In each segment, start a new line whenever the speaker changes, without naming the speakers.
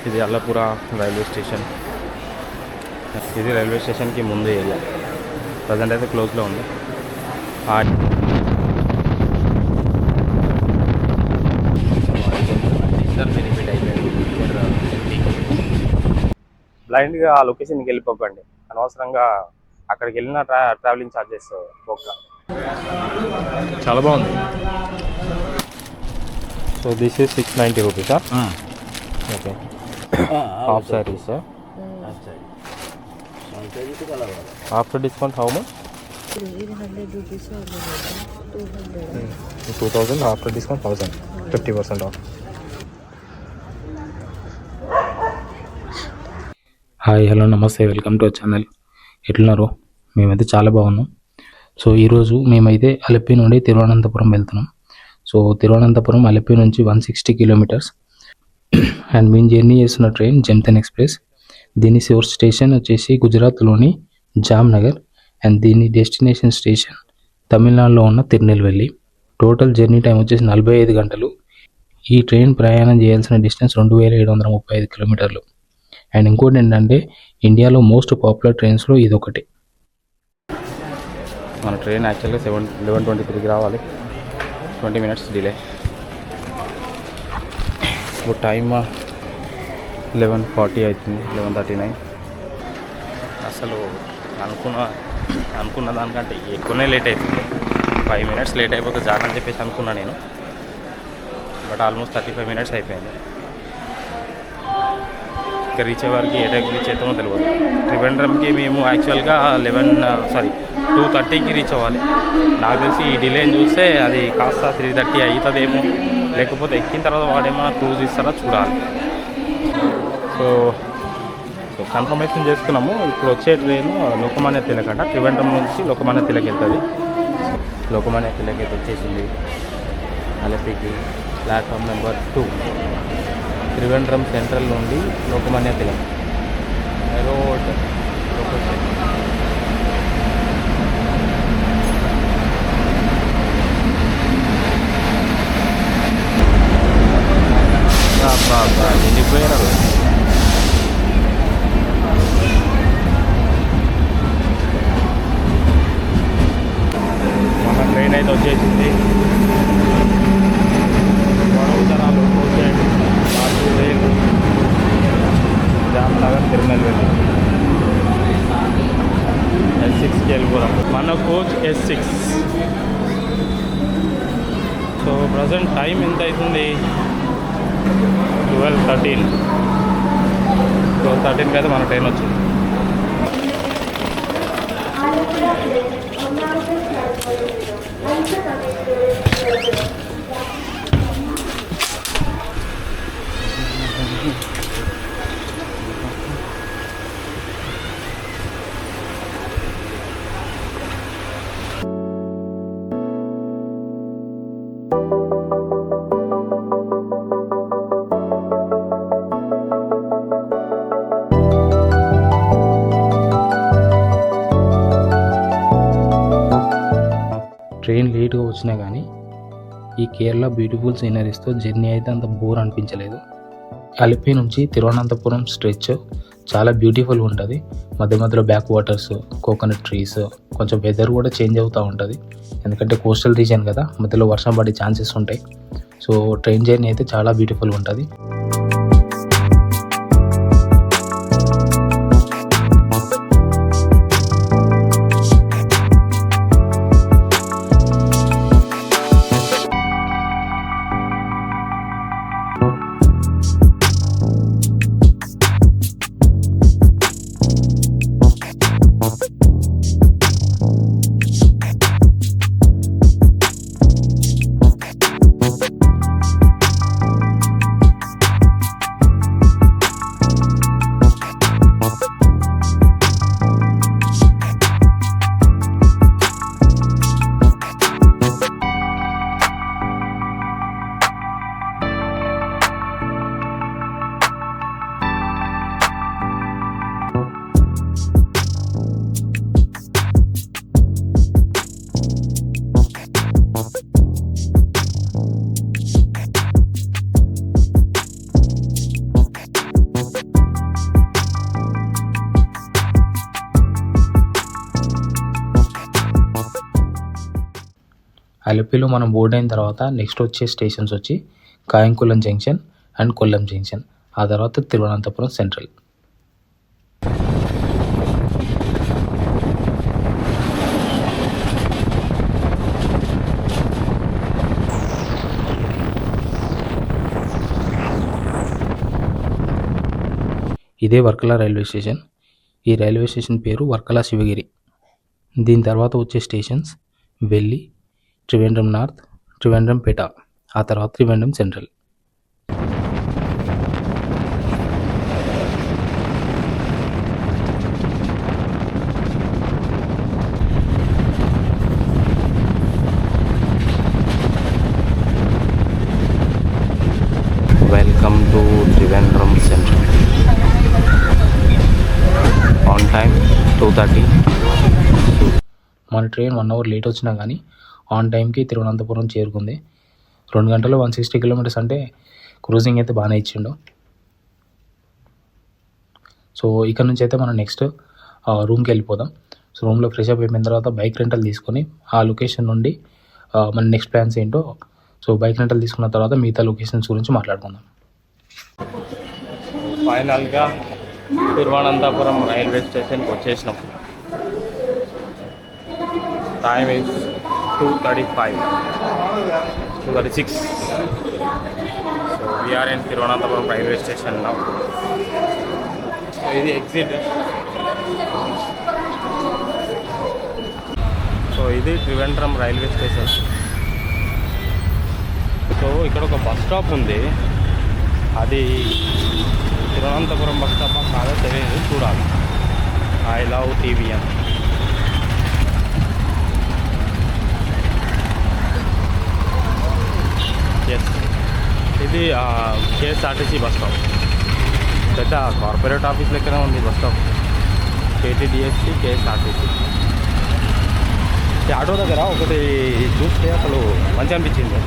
ఇది అల్లపుర railway station. ఇది railway స్టేషన్కి ముందు ఏరియా. ప్రజెంట్ అయితే క్లోజ్లో ఉంది. బ్లైండ్గా ఆ లొకేషన్కి వెళ్ళిపోకండి. అనవసరంగా అక్కడికి వెళ్ళిన ట్రావెలింగ్ ఛార్జెస్ పోక. చాలా బాగుంది. So this is 690 rupees. Okay, half saris. After discount how much? 2000. After discount 1000, 50% of. Hi, hello, నమస్తే, వెల్కమ్ టు అవర్ ఛానల్. ఎట్లున్నారు? మేమైతే చాలా బాగున్నాం. సో ఈరోజు మేమైతే అలెప్పి నుండి తిరువనంతపురం వెళ్తున్నాం. సో తిరువనంతపురం అలెప్పి నుంచి 160 కిలోమీటర్స్. అండ్ మేము జర్నీ చేస్తున్న ట్రైన్ జంతన్ ఎక్స్ప్రెస్. దీని సోర్స్ స్టేషన్ వచ్చేసి గుజరాత్లోని జామ్నగర్. అండ్ దీని డెస్టినేషన్ స్టేషన్ తమిళనాడులో ఉన్న తిరునెల్వేలి. టోటల్ జర్నీ టైం వచ్చేసి 45 గంటలు. ఈ ట్రైన్ ప్రయాణం చేయాల్సిన డిస్టెన్స్ 2735 కిలోమీటర్లు. అండ్ ఇంకోటి ఏంటంటే ఇండియాలో మోస్ట్ పాపులర్ ట్రైన్స్లో ఇది ఒకటి. మన ట్రైన్ యాక్చువల్గా 11:23కి రావాలి. 20 minutes డిలే. ఇప్పుడు టైమ్ 11:40 అవుతుంది, 11:39. అసలు అనుకున్న దానికంటే ఎక్కువనే లేట్ అవుతుంది. 5 minutes లేట్ అయిపోతే జానని చెప్పేసి అనుకున్నా నేను. బట్ ఆల్మోస్ట్ 35 minutes అయిపోయింది. ఇక్కడ రీచ్ అయ్యేవారికి ఏ టైంకి రీచ్ అవుతామో తెలియదు. త్రివేంద్రంకి మేము యాక్చువల్గా 2:30కి రీచ్ అవ్వాలి. నాకు తెలిసి ఈ డిలేని చూస్తే అది కాస్త 3:30 అవుతుందేమో, లేకపోతే ఎక్కిన తర్వాత వాడేమో క్రూజ్ ఇస్తారా చూడాలి. సో కన్ఫర్మేషన్ చేసుకున్నాము. ఇప్పుడు వచ్చే ట్రైన్ లోకమాన్య తిలక్ అంట. త్రివేంద్రం నుంచి లోకమాన్య తిలక్ వెళ్తుంది. లోకమాన్య తిలక్ అయితే వచ్చేసింది అలెప్పికి. Platform number 2. త్రివేంద్రం సెంట్రల్ నుండి లోకమాన్య తిలక్ రోడ్ లొకేషన్. నిండిపోయారు. మన ట్రైన్ అయితే వచ్చేసింది. వడోదరాలో జామ్నగర్ తిరునెల్వేలి. S6కి వెళ్ళిపోదాం. మన coach S6. So present time ఎంత అవుతుంది? 12:13. 12:13కి అయితే మన ట్రైన్ వచ్చింది. ట్రైన్ లేట్గా వచ్చినా కానీ ఈ కేరళ బ్యూటిఫుల్ సీనరీస్తో జర్నీ అయితే అంత బోర్ అనిపించలేదు. అలెప్పి నుంచి తిరువనంతపురం స్ట్రెచ్ చాలా బ్యూటిఫుల్ ఉంటుంది. మధ్య మధ్యలో బ్యాక్ వాటర్స్, కోకోనట్ ట్రీస్, కొంచెం వెదర్ కూడా చేంజ్ అవుతూ ఉంటుంది. ఎందుకంటే కోస్టల్ రీజన్ కదా, మధ్యలో వర్షం పడే ఛాన్సెస్ ఉంటాయి. సో ట్రైన్ జర్నీ అయితే చాలా బ్యూటిఫుల్ ఉంటుంది. అలెప్పిలో మనం బోర్డ్ అయిన తర్వాత నెక్స్ట్ వచ్చే స్టేషన్స్ వచ్చి కాయంకులం జంక్షన్ అండ్ కొల్లం జంక్షన్, ఆ తర్వాత తిరువనంతపురం సెంట్రల్. ఇదే వర్కల రైల్వే స్టేషన్. ఈ రైల్వే స్టేషన్ పేరు వర్కల శివగిరి. దీని తర్వాత వచ్చే స్టేషన్స్ వెల్లి, త్రివేంద్రం నార్త్, త్రివేంద్రం పేట, ఆ తర్వాత Trivandrum central. Welcome to Trivandrum central. On time 2:30. మన ట్రైన్ 1 అవర్ లేట్ వచ్చినా కానీ ఆన్ టైంకి తిరువనంతపురం చేరుకుంది. 2 గంటలు 160 కిలోమీటర్స్ అంటే క్రూజింగ్ అయితే బాగానే ఇచ్చిండు. సో ఇక్కడ నుంచి అయితే మనం నెక్స్ట్ రూమ్కి వెళ్ళిపోదాం. సో రూమ్లో ఫ్రెష్ అప్ అయిపోయిన తర్వాత బైక్ రెంటల్ తీసుకొని ఆ లొకేషన్ నుండి మన నెక్స్ట్ ప్లాన్స్ ఏంటో, సో బైక్ రెంటల్ తీసుకున్న తర్వాత మిగతా లొకేషన్స్ గురించి మాట్లాడుకుందాం.
ఫైనల్గా తిరువనంతపురం రైల్వే స్టేషన్కి వచ్చేసినాం. Time is 2:36. So we are in Thiruvananthapuram railway station now. So ఇది ఎగ్జిట్. సో ఇది త్రివేంద్రం రైల్వే స్టేషన్. సో ఇక్కడ ఒక బస్ స్టాప్ ఉంది, అది తిరువనంతపురం బస్ స్టాప్ కాదో తెలియదు, చూడాలి. I love TVM. ఎస్, ఇది KSRTC బస్ స్టాప్. పెద్ద కార్పొరేట్ ఆఫీస్ లెక్కనే ఉంది బస్ స్టాప్. KTDSC KSRTC. ఈ ఆటో దగ్గర ఒకటి చూస్తే అసలు మంచి అనిపించింది.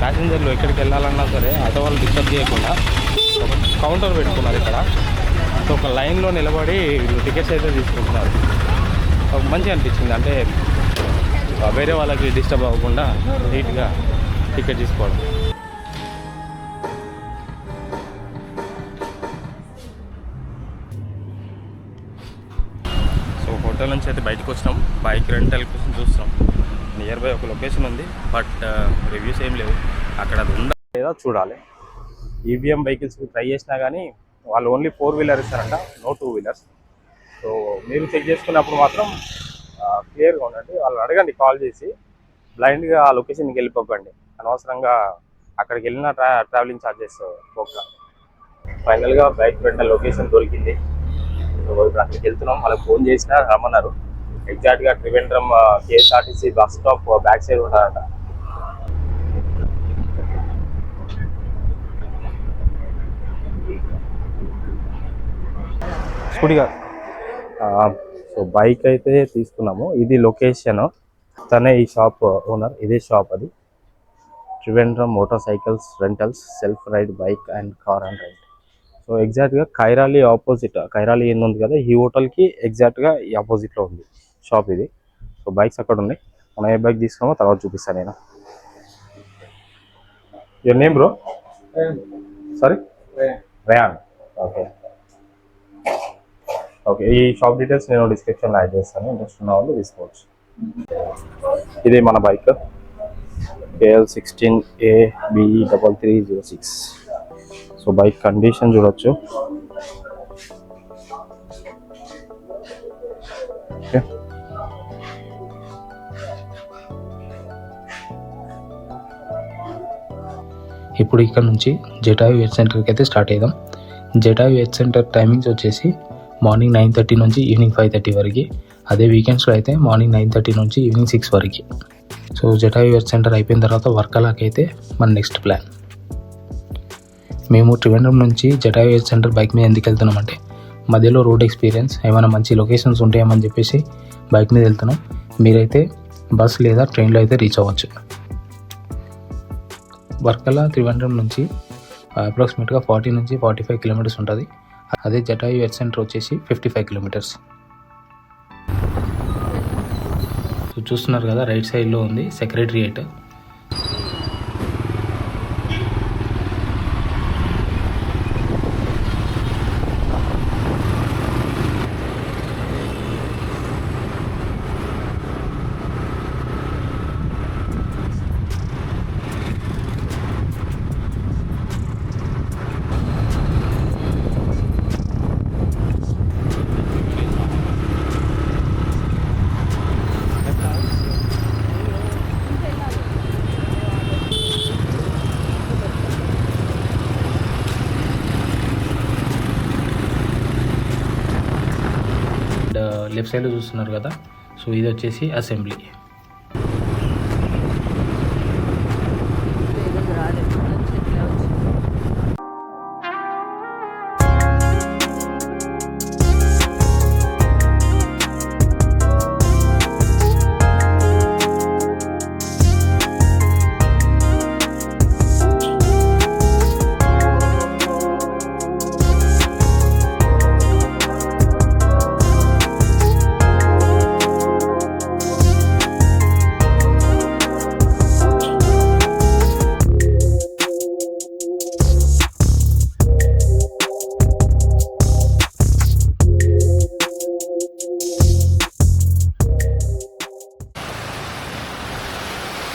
ప్యాసింజర్లు ఎక్కడికి వెళ్ళాలన్నా సరే ఆటో వాళ్ళు డిస్టర్బ్ చేయకుండా ఒక కౌంటర్ పెట్టుకున్నారు ఇక్కడ. సో ఒక లైన్లో నిలబడి టికెట్స్ అయితే తీసుకుంటున్నారు. మంచిగా అనిపించింది, అంటే వేరే వాళ్ళకి డిస్టర్బ్ అవ్వకుండా నీట్గా టికెట్ తీసుకోవడం. సో హోటల్ నుంచి అయితే బయటకు వచ్చినాం, బైక్ రెంటల్ కోసం చూస్తున్నాం. నియర్ బై ఒక లొకేషన్ ఉంది, బట్ రివ్యూస్ ఏం లేవు. అక్కడ అది ఉందా లేదా చూడాలి. EVM వెహికల్స్కి ట్రై చేసినా కానీ వాళ్ళు ఓన్లీ 4 వీలర్ ఇస్తారంట, నో 2 వీలర్స్. సో మీరు చెక్ చేసుకున్నప్పుడు మాత్రం క్లియర్గా ఉండండి. వాళ్ళు అడగండి కాల్ చేసి, బ్లైండ్గా ఆ లొకేషన్కి వెళ్ళిపోకండి. అనవసరంగా అక్కడికి వెళ్ళిన ట్రావెలింగ్ ఛార్జెస్ పోక. ఫైనల్గా బైక్ రెంటల్ లొకేషన్ దొరికింది. సో ఇప్పుడు అక్కడికి వెళ్తున్నాం. వాళ్ళకి ఫోన్ చేసినా రమ్మన్నారు. ఎగ్జాక్ట్గా Trivandrum KSRTC bus stop back side ఉంటారంట. స్కూటీగా సో బైక్ అయితే తీసుకున్నాము. ఇది లొకేషన్, తనే ఈ షాప్ ఓనర్. ఇదే షాప్, అది Trivandrum motor cycles rentals, self ride bike and car and ride. So ఎగ్జాక్ట్గా ఖైరాలి ఆపోజిట్, ఖైరాలి ఏం ఉంది కదా, ఈ హోటల్కి ఎగ్జాక్ట్గా ఈ ఆపోజిట్లో ఉంది షాప్ ఇది. సో బైక్స్ అక్కడ ఉన్నాయి. మనం ఏ బైక్ తీసుకున్నామో తర్వాత చూపిస్తాను నేను. Your name bro? Sorry, rayon. Okay okay, ఈ షాప్ డీటెయిల్స్ నేను డిస్క్రిప్షన్లో యాడ్ చేస్తాను. ఇంట్రెస్ట్ ఉన్న వాళ్ళు తీసుకోవచ్చు. ఇది మన bike KL16AB3306. So bike condition చూడొచ్చు. ఓకే,
ఇప్పుడు ఇక్కడ నుంచి జటాయు ఎయిర్ సెంటర్కి అయితే స్టార్ట్ అయ్యాం. జటాయు ఎయిర్ సెంటర్ టైమింగ్స్ వచ్చేసి మార్నింగ్ 9:30 నుంచి ఈవినింగ్ 5:30 వరకు. అదే వీకెండ్స్లో అయితే మార్నింగ్ 9:30 నుంచి ఈవినింగ్ 6 వరకు. సో జటాయు ఎయిర్ సెంటర్ అయిపోయిన తర్వాత వర్కలాకి అయితే మన నెక్స్ట్ ప్లాన్. మేము త్రివేంద్రం నుంచి జటాయు ఎయిర్ సెంటర్ బైక్ మీద ఎందుకు వెళ్తున్నామంటే, మధ్యలో రోడ్ ఎక్స్పీరియన్స్, ఏమైనా మంచి లొకేషన్స్ ఉంటాయేమని చెప్పేసి బైక్ మీద వెళ్తున్నాం. మీరైతే బస్ లేదా ట్రైన్లో అయితే రీచ్ అవ్వచ్చు. వర్కలా త్రివేంద్రం నుంచి అప్రాక్సిమేట్గా 40 నుంచి 45 కిలోమీటర్స్ ఉంటుంది. అదే జటాయు ఎయిర్ సెంటర్ వచ్చేసి 55 కిలోమీటర్స్. సో చూస్తున్నారు కదా, రైట్ సైడ్లో ఉంది సెక్రటరియేట్. లెఫ్ట్ సైడ్లో చూస్తున్నారు కదా, సో ఇది వచ్చేసి అసెంబ్లీ.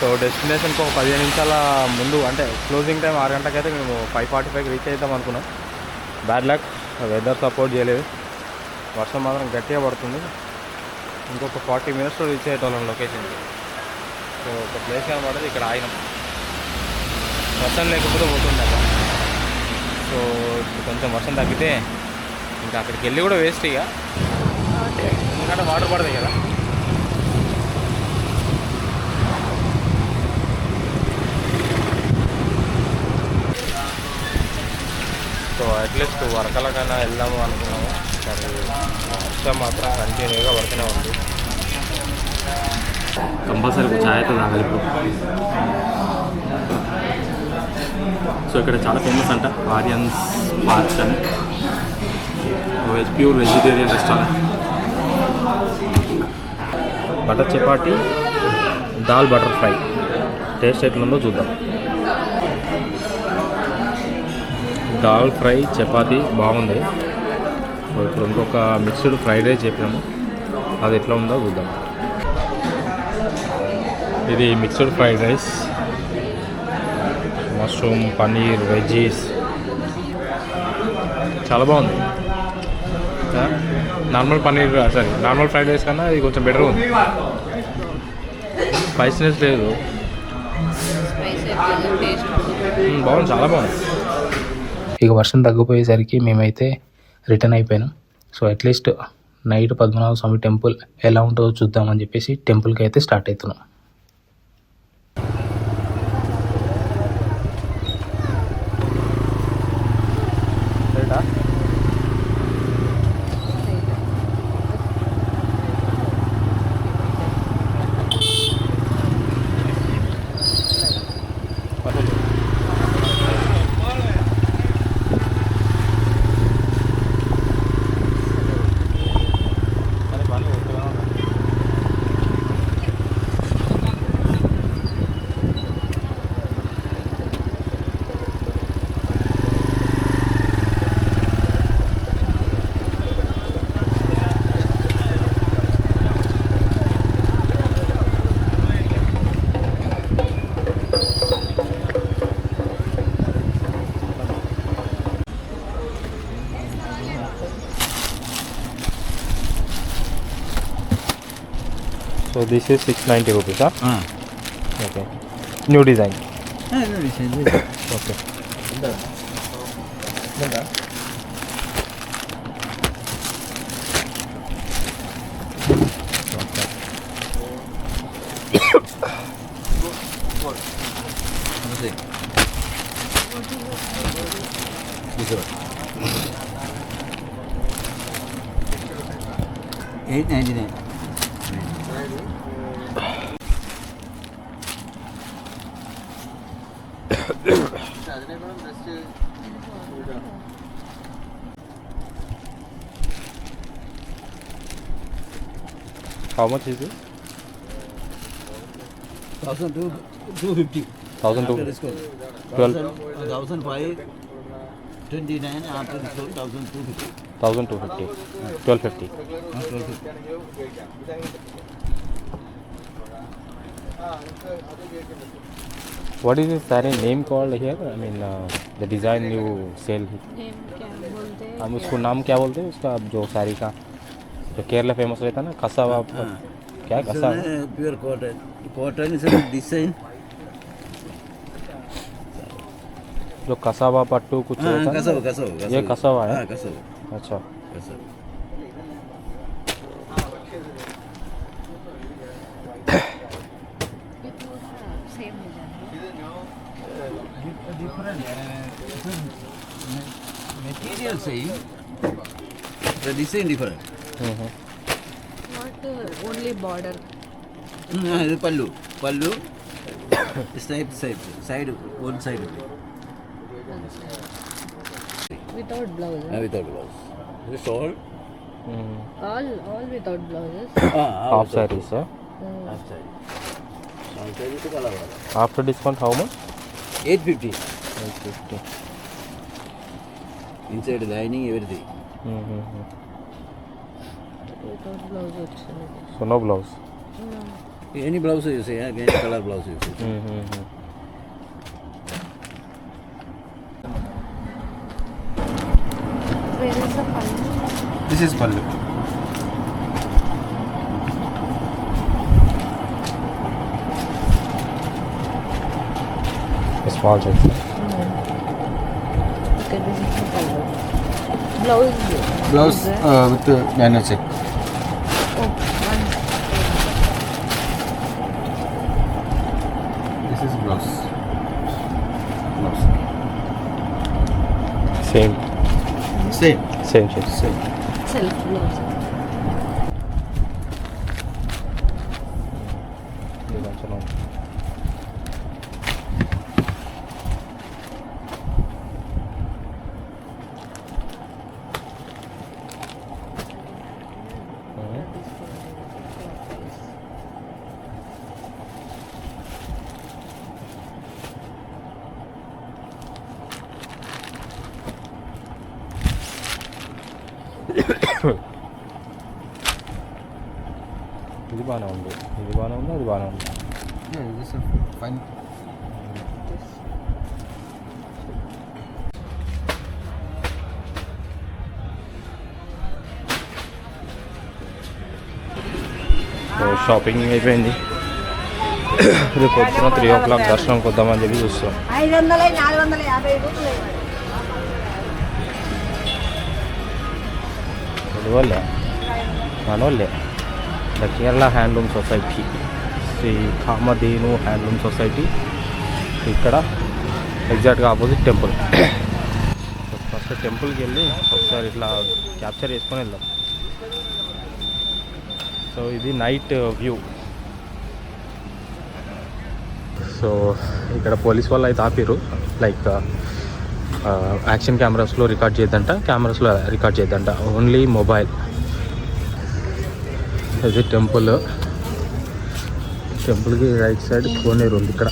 సో డెస్టినేషన్కి ఒక 15 నిమిషాల ముందు, అంటే క్లోజింగ్ టైం 6 గంటలకైతే మేము 5:45కి రీచ్ అవుతాం అనుకున్నాం. బ్యాడ్ లక్, వెదర్ సపోర్ట్ చేయలేదు. వర్షం మాత్రం గట్టిగా పడుతుంది. ఇంకొక 40 మినిట్స్లో రీచ్ అయ్యేటోళ్ళం లొకేషన్కి. సో ఒక ప్లేస్ కనబడదు, ఇక్కడ ఆగినాం. వర్షం లేకపోతే పోతుంది అక్కడ. సో ఇప్పుడు కొంచెం వర్షం తగ్గితే ఇంకా అక్కడికి వెళ్ళి కూడా వేస్ట్ ఇక, ఎందుకంటే వాటర్ పడతాయి కదా. సో అట్లీస్ట్ వరకలకైనా వెళ్దాము అనుకున్నాము, మరి వర్షం మాత్రం కంటిన్యూగా పడుతూనే ఉంది. కంపల్సరీ ఒక ఛాయ్ అయితే తాగాలి ఇప్పుడు. సో ఇక్కడ చాలా ఫేమస్ అంట ఆరియన్స్ పార్క్స్ అని, pure vegetarian restaurant. Butter chapati, dal butter fry, taste ఎట్లుందో చూద్దాం. దాల్ ఫ్రై చపాతి బాగుంది. ఇప్పుడు ఇంకొక మిక్స్డ్ ఫ్రైడ్ రైస్ చెప్పాము, అది ఎట్లా ఉందో చూద్దాం. ఇది mixed fried rice, mushroom, paneer, veggies, చాలా బాగుంది. Normal paneer normal fried rice కన్నా ఇది కొంచెం బెటర్ ఉంది. స్పైసీనెస్ లేదు, బాగుంది, చాలా బాగుంది.
ఇక వర్షం తగ్గిపోయేసరికి మేమైతే రిటర్న్ అయిపోయాను. So at least night Padmanabha Swamy temple ఎలా ఉంటుందో చూద్దామని చెప్పేసి టెంపుల్కి అయితే స్టార్ట్ అవుతున్నాం.
So this is 690 rupees, huh? Okay. New design.
New design.
Okay.
$8.99.
How much is it?
250.
1002
After discount.
12
1005, 29 after discount 1250.
1250 1250.
1250.
What is this saree name called here? I mean the design you sell.
Name क्या बोलते हैं?
हम उसको नाम क्या बोलते हैं उसका जो साड़ी का जो केरला फेमस रहता है ना कसावा क्या है cassava
Pure cotton. Cotton is a design.
जो कसावा पट्टू कुछ रहता है ना?
कसव
ये कसावा है
कसव
अच्छा
कसव
सेम हो जाएगा।
Material same. The design different.
Not only border.
ఇది పళ్ళు side one side
Without blouse.
without blouse. This all
All without blouses.
Half sarees है
half side. Half side to color
after discount how much
850.
850
Inside lining everything.
Without blouse వచ్చింది.
so no blouse
Any blouse you say, any color blouse you say.
Where is the pallu?
This is pallu.
small size
Okay, this is the pallu. Blouse.
Blouse
is there?
with nano check.
Oh, one.
This is blouse.
same
Same.
shape
Self blouse.
ఇది బాగానే ఉంది అది బాగానే ఉంది
Yeah, this is fine.
So shopping అయిపోయింది రేపు పొద్దున 3 o'clock దర్శనంకి వద్దామని చెప్పి చూస్తాం
500
వాళ్ళే మనోళ్ళే the Kerala handloom society Shri Kamadhenu handloom society ఇక్కడ ఎగ్జాక్ట్గా ఆపోజిట్ టెంపుల్ ఫస్ట్ టెంపుల్కి వెళ్ళి ఒకసారి ఇట్లా క్యాప్చర్ చేసుకొని వెళ్దాం సో ఇది నైట్ వ్యూ సో ఇక్కడ పోలీస్ వాళ్ళు అయితే ఆపిరు లైక్ యాక్షన్ కెమెరాస్లో రికార్డ్ చేయొద్దంట కెమెరాస్లో రికార్డ్ చేయొద్దంట ఓన్లీ మొబైల్ ఇది టెంపుల్కి రైట్ సైడ్ కోనేరు ఉంది ఇక్కడ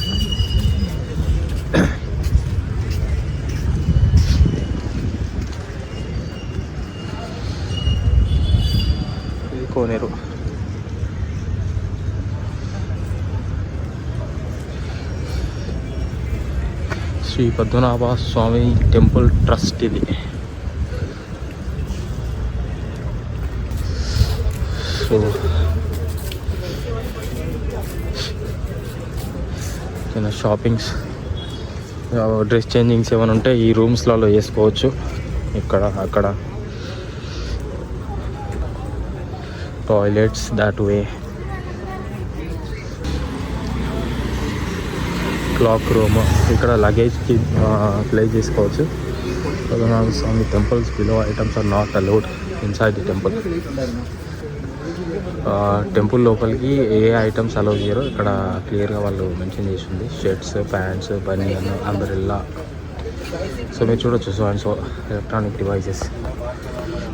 ఇది కోనేరు శ్రీ పద్మనాభ స్వామి టెంపుల్ ట్రస్ట్ ఇది సో చిన్న షాపింగ్స్ డ్రెస్ చేంజింగ్స్ ఏమైనా ఉంటే ఈ రూమ్స్లలో వేసుకోవచ్చు ఇక్కడ అక్కడ toilets that way clock room ఇక్కడ లగేజ్కి ప్లేస్ చేసుకోవచ్చు Padmanabha Swamy temples below items are not allowed inside the temple temple లోపలికి ఏ ఐటమ్స్ అలౌ చేయరో ఇక్కడ క్లియర్గా వాళ్ళు మెన్షన్ చేసింది shirts pants banian umbrella so మీరు చూడొచ్చు so and so electronic devices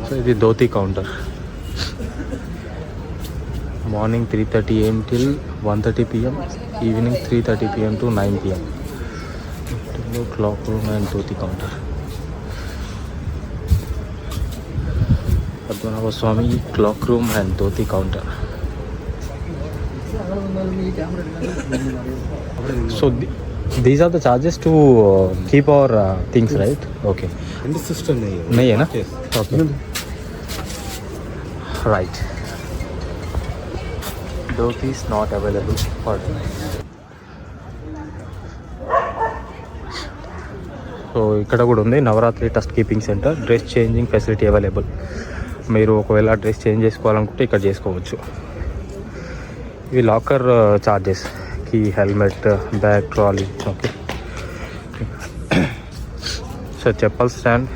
so ఇది dhoti counter morning 3:30 AM till 1:30 PM
evening 3:30 PM to 9 PM. Clock room and dhoti counter. Padmanabha Swamy clock room and dhoti counter. So these are the charges to keep our things, right? Okay.
And system
नहीं है ना? Okay. Right. Dhoti is not available for tonight. So ఇక్కడ కూడా ఉంది Navaratri trust keeping centre, dress changing facility available. మీరు ఒకవేళ dress change చేసుకోవాలనుకుంటే ఇక్కడ చేసుకోవచ్చు. ఇవి locker charges, key, helmet, bag, trolley. Okay. So chappal stand,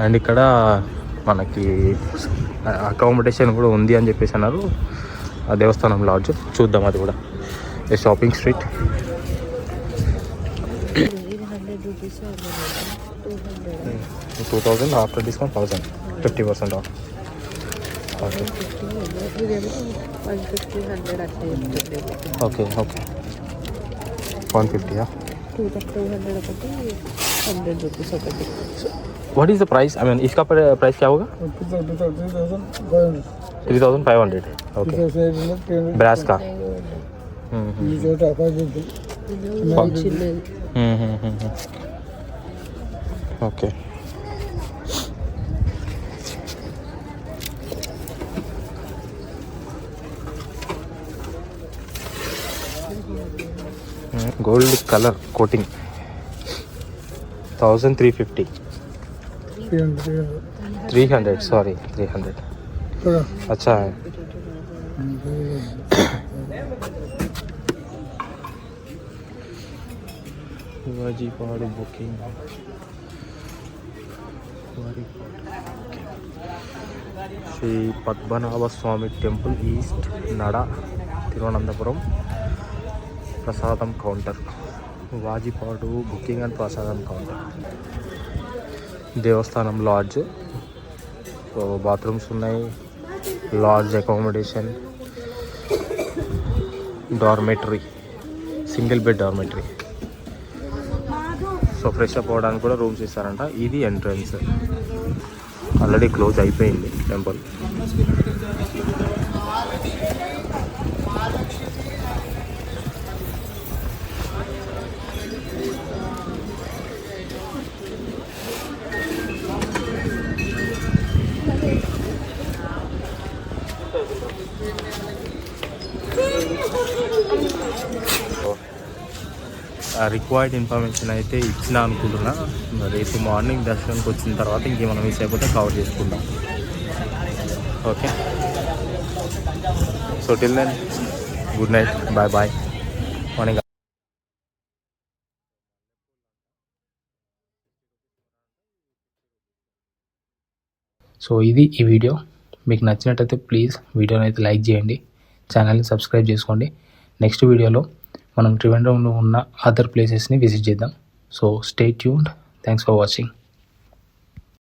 and ఇక్కడ మనకి అకామిడేషన్ కూడా ఉంది అని చెప్పేసి అన్నారు. ఆ దేవస్థానం లాడ్జ్ చూద్దాం, అది కూడా. A shopping street. 2,000 after discount 1,000, 50% ఆఫ్. Okay okay okay 150. What is the price? I mean, इसका प्राइस क्या होगा? 3,500. Okay. ब्रास का. Okay. Gold color coating 1,350. 300, sorry, 300. अच्छा है. వాజీపాడు booking. Sri Padmanabha Swamy temple, east Nada, Thiruvananthapuram. Prasadam counter, వాజీపాడు booking and prasadam counter. Devasthanam lodge. So bathrooms ఉన్నాయి, lodge accommodation, dormitory, single bed dormitory. So fresh up అవ్వడానికి కూడా రూమ్స్ ఇస్తారంట. ఇది ఎంట్రన్స్. ఆల్రెడీ క్లోజ్ అయిపోయింది టెంపుల్. రిక్వైర్డ్ ఇన్ఫర్మేషన్ అయితే ఇచ్చిన అనుకుంటున్నా. రేపు మార్నింగ్ దర్శనానికి వచ్చిన తర్వాత ఇంకేమైనా మిస్ అయిపోతే కవర్ చేసుకుంటాం. Okay. So till then, good night, bye bye, morning. So ఇది ఈ వీడియో. మీకు నచ్చినట్టయితే ప్లీజ్ వీడియోని అయితే లైక్ చేయండి, ఛానల్ని సబ్స్క్రైబ్ చేసుకోండి. నెక్స్ట్ వీడియోలో మనం ట్రివాండ్రంలో ఉన్న అదర్ ప్లేసెస్ని విజిట్ చేద్దాం. So stay tuned. Thanks for watching.